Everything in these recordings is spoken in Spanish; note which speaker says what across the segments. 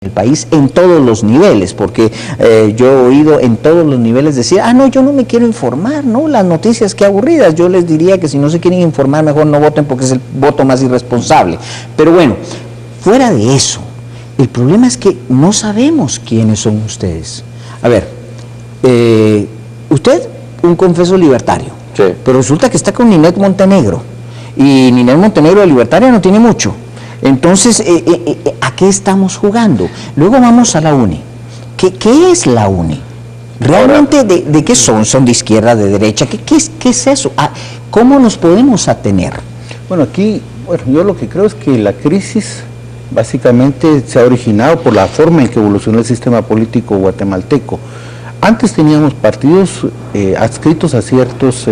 Speaker 1: el país en todos los niveles, porque yo he oído en todos los niveles decir, no, yo no me quiero informar, no, las noticias qué aburridas. Yo les diría que si no se quieren informar, mejor no voten porque es el voto más irresponsable. Pero bueno, fuera de eso, el problema es que no sabemos quiénes son ustedes. A ver, usted, un confeso libertario, sí, pero resulta que está con Ninette Montenegro, y Ninette Montenegro de libertaria no tiene mucho. Entonces, ¿a qué estamos jugando? Luego vamos a la UNE. ¿Qué es la UNE? ¿Realmente de qué son? ¿Son de izquierda, de derecha? ¿Qué es eso? ¿Cómo nos podemos atener?
Speaker 2: Bueno, aquí, yo lo que creo es que la crisis básicamente se ha originado por la forma en que evolucionó el sistema político guatemalteco. Antes teníamos partidos adscritos a ciertos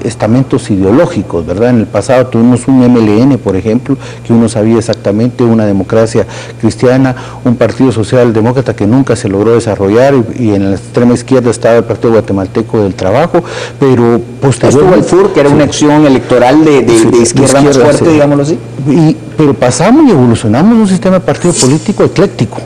Speaker 2: estamentos ideológicos, ¿verdad? En el pasado tuvimos un MLN, por ejemplo, que uno sabía exactamente, una democracia cristiana, un partido socialdemócrata que nunca se logró desarrollar, y en la extrema izquierda estaba el Partido Guatemalteco del Trabajo, pero posteriormente...
Speaker 1: Estuvo el FUR, que era una acción electoral de izquierda más fuerte, sí, digámoslo así.
Speaker 2: Pero pasamos y evolucionamos un sistema de partido político ecléctico,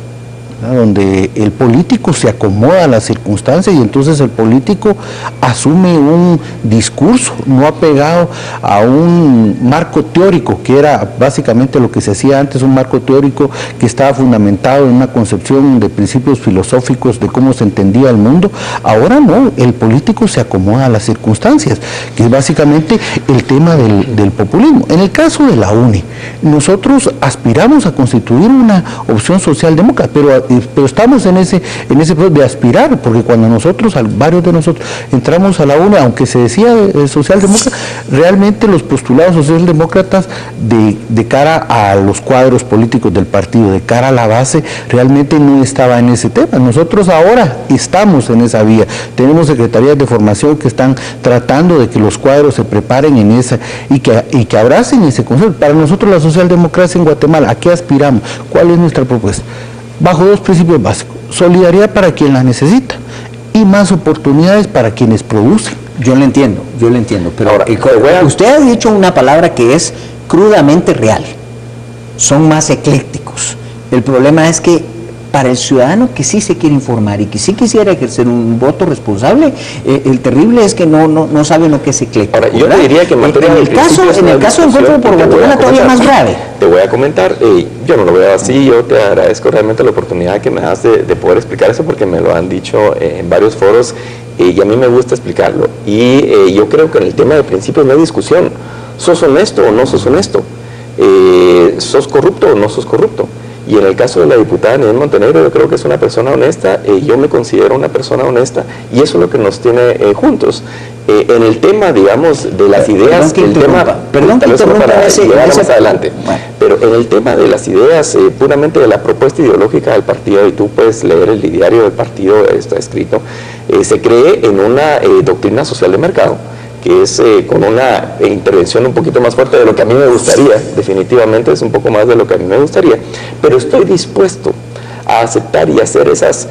Speaker 2: donde el político se acomoda a las circunstancias y entonces el político asume un discurso no apegado a un marco teórico, que era básicamente lo que se hacía antes, un marco teórico que estaba fundamentado en una concepción de principios filosóficos de cómo se entendía el mundo. Ahora no, el político se acomoda a las circunstancias, que es básicamente el tema del populismo. En el caso de la UNE, nosotros aspiramos a constituir una opción socialdemócrata, pero estamos en ese proceso de aspirar, porque cuando varios de nosotros entramos a la UNE, aunque se decía socialdemócrata, realmente los postulados socialdemócratas de cara a los cuadros políticos del partido, de cara a la base, realmente no estaba en ese tema. Nosotros ahora estamos en esa vía, tenemos secretarías de formación que están tratando de que los cuadros se preparen en esa y que abracen ese concepto. Para nosotros la socialdemocracia en Guatemala, ¿a qué aspiramos? ¿Cuál es nuestra propuesta? Bajo dos principios básicos: solidaridad para quien la necesita y más oportunidades para quienes producen.
Speaker 1: Yo lo entiendo, pero ahora, usted ha dicho una palabra que es crudamente real: son más eclécticos. El problema es que para el ciudadano que sí se quiere informar y que sí quisiera ejercer un voto responsable, el terrible es que no sabe lo que es ecléctico.
Speaker 3: Ahora, yo te diría que en
Speaker 1: el caso de Encuentro por Guatemala todavía más grave.
Speaker 3: Te voy a comentar, yo no lo veo así, yo te agradezco realmente la oportunidad que me das de poder explicar eso, porque me lo han dicho en varios foros y a mí me gusta explicarlo. Y yo creo que en el tema de principios no hay discusión. ¿Sos honesto o no sos honesto? ¿Sos corrupto o no sos corrupto? Y en el caso de la diputada Ninette Montenegro, yo creo que es una persona honesta, yo me considero una persona honesta, y eso es lo que nos tiene juntos. En el tema, digamos, de las ideas,
Speaker 1: perdón que interrumpa
Speaker 3: más adelante, bueno, pero en el tema de las ideas, puramente de la propuesta ideológica del partido, y tú puedes leer el diario del partido, está escrito, se cree en una doctrina social de mercado, que es con una intervención un poquito más fuerte de lo que a mí me gustaría, definitivamente es un poco más de lo que a mí me gustaría, pero estoy dispuesto a aceptar y hacer esas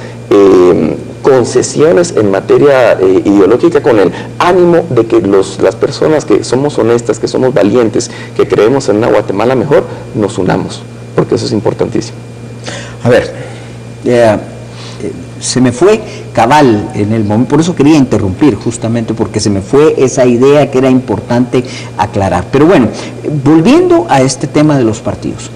Speaker 3: concesiones en materia ideológica con el ánimo de que las personas que somos honestas, que somos valientes, que creemos en una Guatemala mejor, nos unamos, porque eso es importantísimo.
Speaker 1: A ver, se me fue cabal en el momento, por eso quería interrumpir, justamente porque se me fue esa idea que era importante aclarar. Pero bueno, volviendo a este tema de los partidos,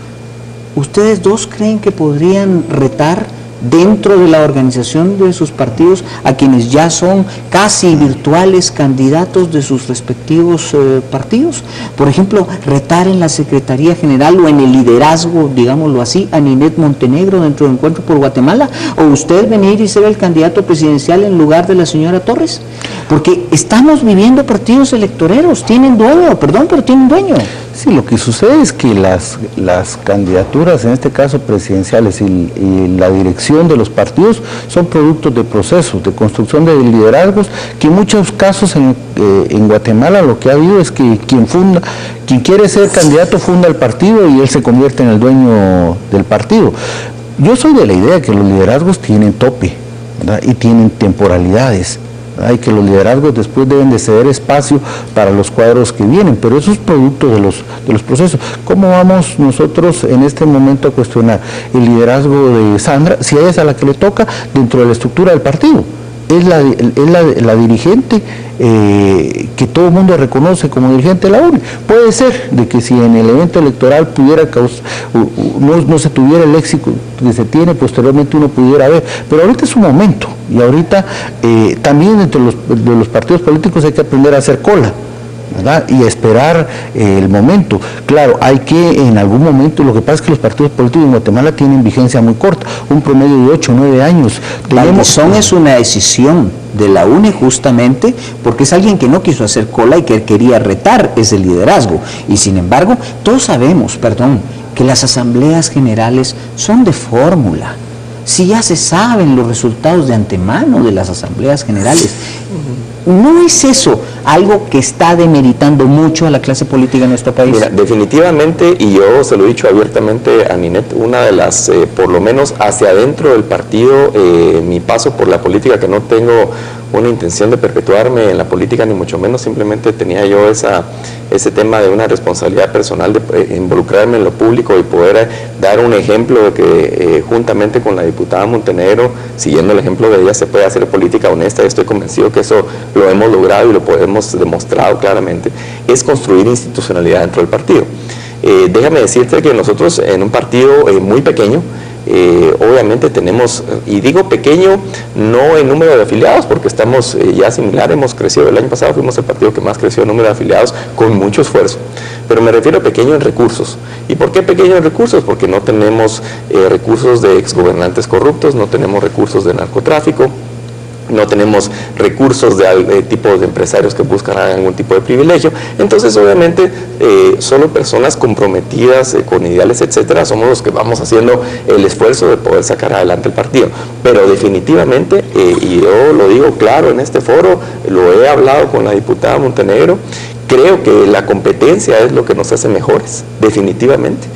Speaker 1: ¿ustedes dos creen que podrían retar dentro de la organización de sus partidos a quienes ya son casi virtuales candidatos de sus respectivos partidos? Por ejemplo, retar en la Secretaría General o en el liderazgo, digámoslo así, a Ninette Montenegro dentro de Encuentro por Guatemala, o usted venir y ser el candidato presidencial en lugar de la señora Torres, porque estamos viviendo partidos electoreros, tienen dueño, perdón, pero tienen dueño.
Speaker 2: Sí, lo que sucede es que las candidaturas, en este caso presidenciales, y la dirección de los partidos son productos de procesos, de construcción de liderazgos, que en muchos casos en Guatemala lo que ha habido es que quien quiere ser candidato funda el partido y él se convierte en el dueño del partido. Yo soy de la idea que los liderazgos tienen tope, ¿verdad? Y tienen temporalidades. Hay que los liderazgos después deben de ceder espacio para los cuadros que vienen, pero eso es producto de los procesos. ¿Cómo vamos nosotros en este momento a cuestionar el liderazgo de Sandra, si ella es a la que le toca dentro de la estructura del partido? Es la dirigente que todo el mundo reconoce como dirigente de la UNE. Puede ser de que si en el evento electoral pudiera causar, no se tuviera el éxito que se tiene, posteriormente uno pudiera ver, pero ahorita es un momento, y ahorita también dentro de los partidos políticos hay que aprender a hacer cola, ¿verdad? Y a esperar el momento. Claro, hay que en algún momento, lo que pasa es que los partidos políticos en Guatemala tienen vigencia muy corta, un promedio de 8 o 9 años.
Speaker 1: Es una decisión de la UNE justamente porque es alguien que no quiso hacer cola y que quería retar ese liderazgo. Y sin embargo, todos sabemos, que las asambleas generales son de fórmula. Si ya se saben los resultados de antemano de las asambleas generales, ¿no es eso algo que está demeritando mucho a la clase política en nuestro país?
Speaker 3: Mira, definitivamente, y yo se lo he dicho abiertamente a Ninette, una de las, por lo menos hacia adentro del partido, mi paso por la política, que no tengo una intención de perpetuarme en la política, ni mucho menos, simplemente tenía yo ese tema de una responsabilidad personal de involucrarme en lo público y poder dar un ejemplo de que juntamente con la diputada Montenegro, siguiendo el ejemplo de ella, se puede hacer política honesta, y estoy convencido que eso lo hemos logrado y lo hemos demostrado claramente, es construir institucionalidad dentro del partido. Déjame decirte que nosotros en un partido muy pequeño, obviamente tenemos, y digo pequeño no en número de afiliados, porque estamos ya similar, hemos crecido, el año pasado fuimos el partido que más creció en número de afiliados con mucho esfuerzo, pero me refiero a pequeño en recursos. ¿Y por qué pequeño en recursos? Porque no tenemos recursos de exgobernantes corruptos, no tenemos recursos de narcotráfico, no tenemos recursos de tipo de empresarios que buscan algún tipo de privilegio. Entonces, obviamente, solo personas comprometidas con ideales, etcétera, somos los que vamos haciendo el esfuerzo de poder sacar adelante el partido. Pero definitivamente, y yo lo digo claro en este foro, lo he hablado con la diputada Montenegro, creo que la competencia es lo que nos hace mejores, definitivamente.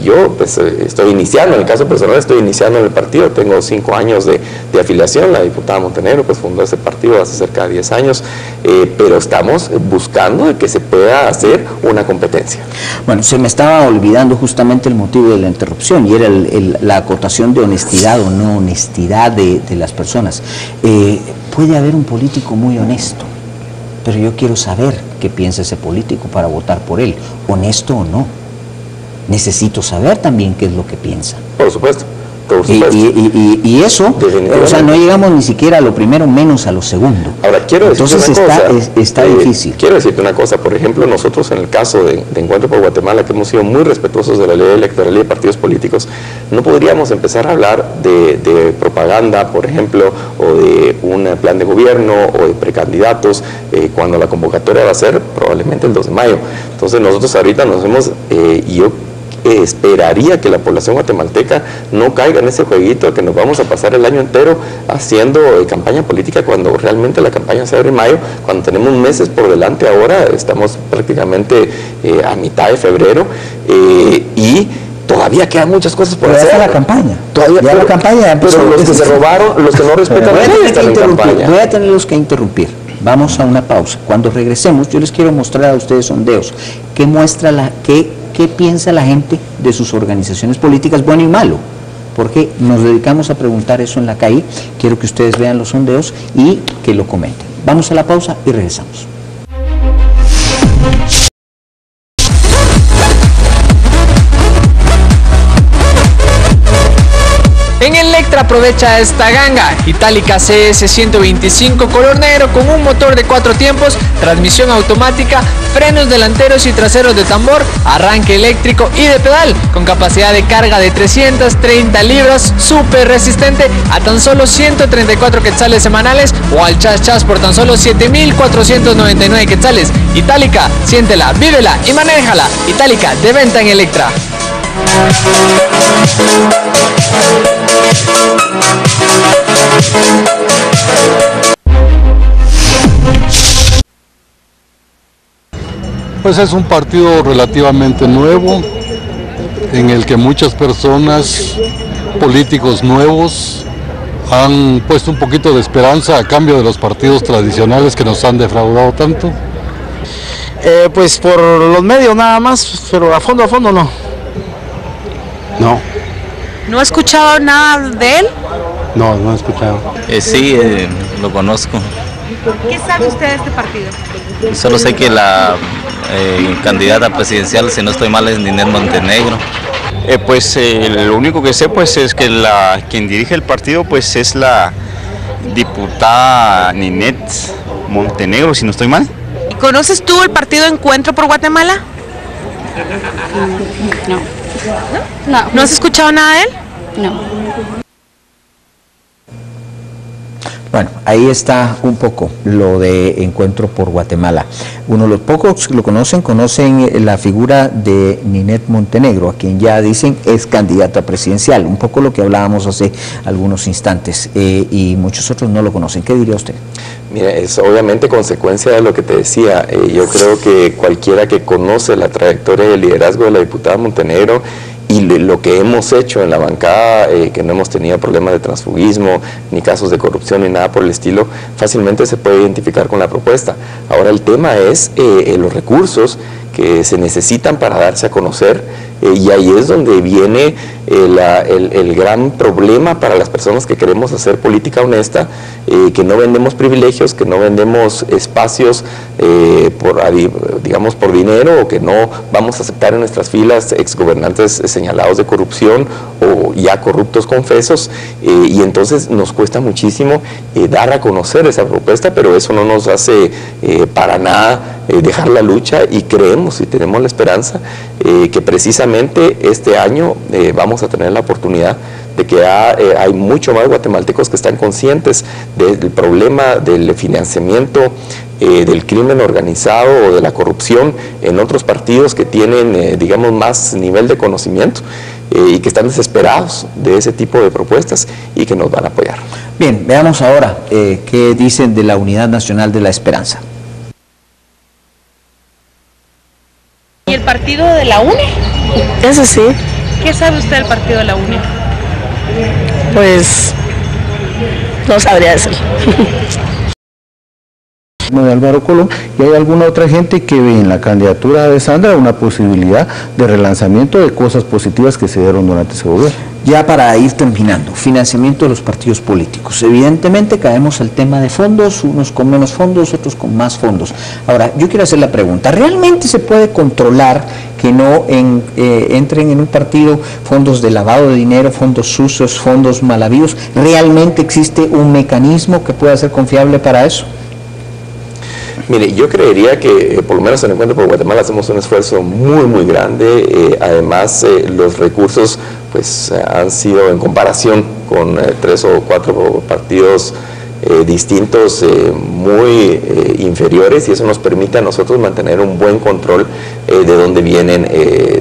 Speaker 3: Yo pues estoy iniciando, en el caso personal estoy iniciando en el partido, tengo 5 años de afiliación, la diputada Montenegro pues fundó ese partido hace cerca de 10 años, pero estamos buscando de que se pueda hacer una competencia.
Speaker 1: Bueno, se me estaba olvidando justamente el motivo de la interrupción, y era la acotación de honestidad o no honestidad de las personas. Puede haber un político muy honesto, pero yo quiero saber qué piensa ese político para votar por él, honesto o no. Necesito saber también qué es lo que piensa.
Speaker 3: Por supuesto.
Speaker 1: Y eso, o sea, no llegamos ni siquiera a lo primero, menos a lo segundo.
Speaker 3: Ahora, quiero decirte
Speaker 1: está difícil.
Speaker 3: Quiero decirte una cosa, por ejemplo, nosotros en el caso de Encuentro por Guatemala, que hemos sido muy respetuosos de la ley electoral y de partidos políticos, no podríamos empezar a hablar de propaganda, por ejemplo, o de un plan de gobierno, o de precandidatos, cuando la convocatoria va a ser probablemente el 2 de mayo. Entonces nosotros ahorita nos hemos, y yo esperaría que la población guatemalteca no caiga en ese jueguito de que nos vamos a pasar el año entero haciendo campaña política, cuando realmente la campaña se abre en mayo, cuando tenemos meses por delante. Ahora estamos prácticamente a mitad de febrero y todavía quedan muchas cosas por hacer.
Speaker 1: La campaña.
Speaker 3: Todavía la campaña. Pero los que se robaron, los que no respetan la ley están en campaña.
Speaker 1: Voy a tenerlos que interrumpir. Vamos a una pausa. Cuando regresemos, yo les quiero mostrar a ustedes sondeos que muestra qué piensa la gente de sus organizaciones políticas, bueno y malo, porque nos dedicamos a preguntar eso en la calle. Quiero que ustedes vean los sondeos y que lo comenten. Vamos a la pausa y regresamos.
Speaker 4: En Electra aprovecha esta ganga, Itálica CS 125 color negro con un motor de 4 tiempos, transmisión automática, frenos delanteros y traseros de tambor, arranque eléctrico y de pedal, con capacidad de carga de 330 libras, súper resistente a tan solo 134 quetzales semanales o al chas por tan solo 7.499 quetzales. Itálica, siéntela, vívela y manéjala. Itálica, de venta en Electra.
Speaker 5: Pues es un partido relativamente nuevo, en el que muchas personas, políticos nuevos, han puesto un poquito de esperanza a cambio de los partidos tradicionales que nos han defraudado tanto.
Speaker 6: Pues por los medios nada más, pero a fondo no.
Speaker 7: No.
Speaker 8: ¿No ha escuchado nada de él?
Speaker 7: No, no he escuchado.
Speaker 9: Sí, lo conozco.
Speaker 8: ¿Qué sabe usted de este partido?
Speaker 9: Solo sé que la candidata presidencial, si no estoy mal, es Ninette Montenegro.
Speaker 10: Lo único que sé pues es que quien dirige el partido pues es la diputada Ninette Montenegro, si no estoy mal.
Speaker 8: ¿Y conoces tú el partido Encuentro por Guatemala?
Speaker 11: No.
Speaker 8: ¿No has escuchado nada de él?
Speaker 11: No.
Speaker 1: Bueno, ahí está un poco lo de Encuentro por Guatemala. Uno de los pocos que lo conocen la figura de Ninette Montenegro, a quien ya dicen es candidata presidencial, un poco lo que hablábamos hace algunos instantes, y muchos otros no lo conocen. ¿Qué diría usted?
Speaker 3: Mira, es obviamente consecuencia de lo que te decía. Yo creo que cualquiera que conoce la trayectoria y el liderazgo de la diputada Montenegro y lo que hemos hecho en la bancada, que no hemos tenido problemas de transfugismo, ni casos de corrupción, ni nada por el estilo, fácilmente se puede identificar con la propuesta. Ahora el tema es los recursos que se necesitan para darse a conocer, y ahí es donde viene el gran problema para las personas que queremos hacer política honesta, que no vendemos privilegios, que no vendemos espacios por dinero, o que no vamos a aceptar en nuestras filas exgobernantes señalados de corrupción o ya corruptos confesos, y entonces nos cuesta muchísimo dar a conocer esa propuesta, pero eso no nos hace para nada dejar la lucha, y creemos y tenemos la esperanza que precisamente este año vamos a tener la oportunidad de que hay mucho más guatemaltecos que están conscientes del problema del financiamiento del crimen organizado o de la corrupción en otros partidos que tienen, digamos, más nivel de conocimiento, y que están desesperados de ese tipo de propuestas y que nos van a apoyar.
Speaker 1: Bien, veamos ahora qué dicen de la Unidad Nacional de la Esperanza.
Speaker 8: ¿Y el partido de la UNE?
Speaker 11: Eso sí.
Speaker 8: ¿Qué sabe usted del partido de la UNE?
Speaker 11: Pues no sabría decir.
Speaker 2: De Álvaro Colón, y hay alguna otra gente que ve en la candidatura de Sandra una posibilidad de relanzamiento de cosas positivas que se dieron durante ese gobierno.
Speaker 1: Ya para ir terminando, financiamiento de los partidos políticos. Evidentemente caemos al tema de fondos, unos con menos fondos, otros con más fondos. Ahora, yo quiero hacer la pregunta, ¿realmente se puede controlar que no entren en un partido fondos de lavado de dinero, fondos sucios, fondos mal habidos? ¿Realmente existe un mecanismo que pueda ser confiable para eso?
Speaker 3: Mire, yo creería que por lo menos en Encuentro por Guatemala hacemos un esfuerzo muy grande. Además, los recursos pues han sido, en comparación con 3 o 4 partidos distintos, muy inferiores, y eso nos permite a nosotros mantener un buen control de dónde vienen,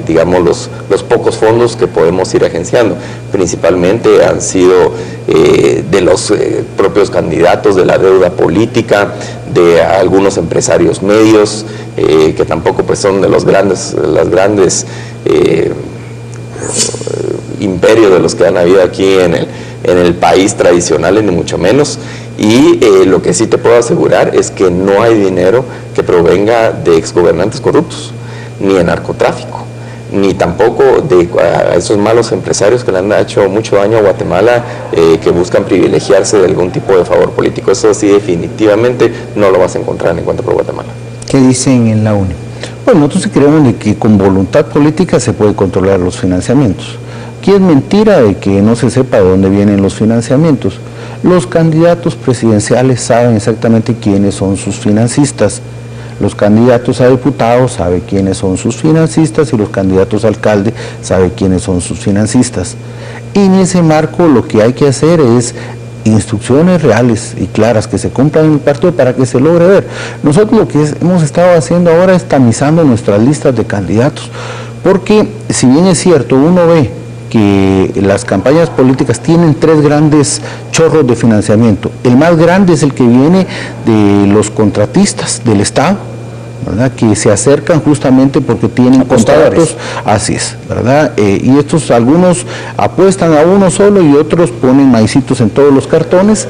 Speaker 3: digamos, los pocos fondos que podemos ir agenciando. Principalmente han sido de los propios candidatos, de la deuda política, de algunos empresarios medios, que tampoco pues son de las grandes imperios de los que han habido aquí en el país tradicionales, ni mucho menos. Y lo que sí te puedo asegurar es que no hay dinero que provenga de exgobernantes corruptos, ni de narcotráfico, ni tampoco de esos malos empresarios que le han hecho mucho daño a Guatemala, que buscan privilegiarse de algún tipo de favor político. Eso sí, definitivamente no lo vas a encontrar en Encuentro por Guatemala.
Speaker 1: ¿Qué dicen en la UNE?
Speaker 2: Bueno, nosotros creemos de que con voluntad política se puede controlar los financiamientos. Aquí es mentira de que no se sepa de dónde vienen los financiamientos. Los candidatos presidenciales saben exactamente quiénes son sus financistas. Los candidatos a diputados saben quiénes son sus financistas, y los candidatos a alcalde saben quiénes son sus financistas. En ese marco lo que hay que hacer es instrucciones reales y claras que se cumplan en el partido para que se logre ver. Nosotros lo que hemos estado haciendo ahora es tamizando nuestras listas de candidatos, porque si bien es cierto, uno ve que las campañas políticas tienen 3 grandes chorros de financiamiento. El más grande es el que viene de los contratistas del Estado, ¿verdad? Que se acercan justamente porque tienen contratos, así es, ¿verdad? Y estos, algunos apuestan a uno solo y otros ponen maicitos en todos los cartones.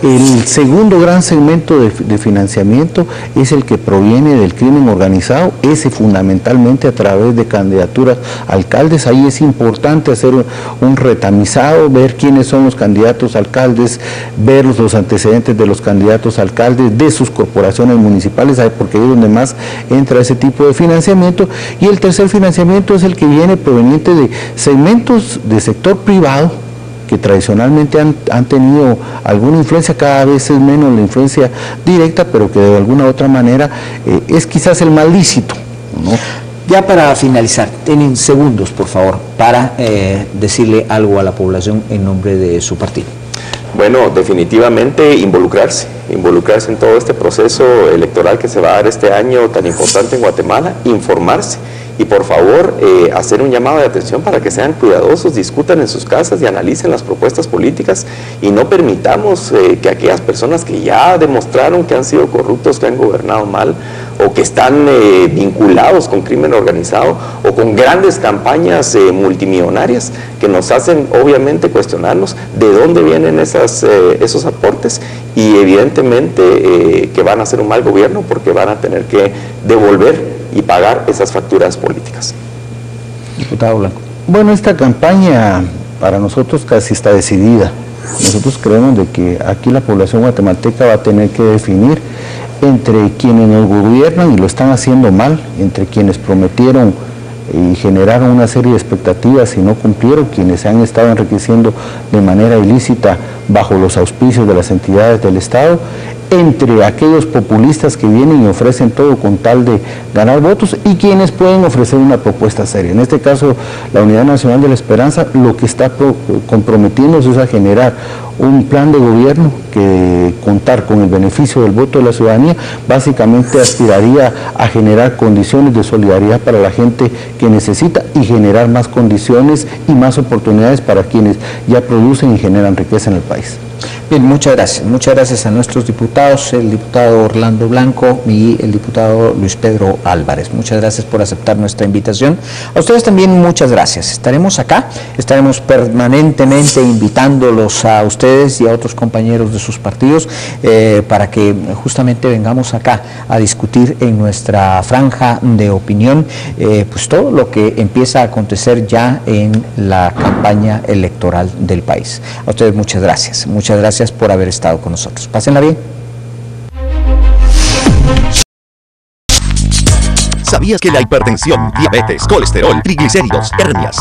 Speaker 2: El segundo gran segmento de financiamiento es el que proviene del crimen organizado, ese fundamentalmente a través de candidaturas a alcaldes. Ahí es importante hacer un retamizado, ver quiénes son los candidatos a alcaldes, ver los antecedentes de los candidatos a alcaldes, de sus corporaciones municipales, porque ahí es donde más entra ese tipo de financiamiento. Y el tercer financiamiento es el que viene proveniente de segmentos de sector privado, que tradicionalmente han tenido alguna influencia, cada vez es menos la influencia directa, pero que de alguna u otra manera es quizás el más lícito, ¿no?
Speaker 1: Ya para finalizar, tienen segundos, por favor, para decirle algo a la población en nombre de su partido.
Speaker 3: Bueno, definitivamente involucrarse en todo este proceso electoral que se va a dar este año tan importante en Guatemala, informarse. Y por favor, hacer un llamado de atención para que sean cuidadosos, discutan en sus casas y analicen las propuestas políticas y no permitamos que aquellas personas que ya demostraron que han sido corruptos, que han gobernado mal o que están vinculados con crimen organizado o con grandes campañas multimillonarias que nos hacen obviamente cuestionarnos de dónde vienen esos aportes y evidentemente que van a hacer un mal gobierno porque van a tener que devolver y pagar esas facturas políticas.
Speaker 1: Diputado Blanco.
Speaker 2: Bueno, esta campaña para nosotros casi está decidida. Nosotros creemos de que aquí la población guatemalteca va a tener que definir entre quienes nos gobiernan y lo están haciendo mal, entre quienes prometieron y generaron una serie de expectativas y no cumplieron, quienes se han estado enriqueciendo de manera ilícita bajo los auspicios de las entidades del Estado, entre aquellos populistas que vienen y ofrecen todo con tal de ganar votos y quienes pueden ofrecer una propuesta seria. En este caso, la Unidad Nacional de la Esperanza lo que está comprometiéndose es a generar un plan de gobierno que contar con el beneficio del voto de la ciudadanía, básicamente aspiraría a generar condiciones de solidaridad para la gente que necesita y generar más condiciones y más oportunidades para quienes ya producen y generan riqueza en el país.
Speaker 1: Bien, muchas gracias a nuestros diputados, el diputado Orlando Blanco y el diputado Luis Pedro Álvarez. Muchas gracias por aceptar nuestra invitación. A ustedes también muchas gracias. Estaremos acá, estaremos permanentemente invitándolos a ustedes y a otros compañeros de sus partidos para que justamente vengamos acá a discutir en nuestra franja de opinión pues todo lo que empieza a acontecer ya en la campaña electoral del país. A ustedes muchas gracias por haber estado con nosotros. Pásenla bien.
Speaker 12: ¿Sabías que la hipertensión, diabetes, colesterol, triglicéridos, hernias,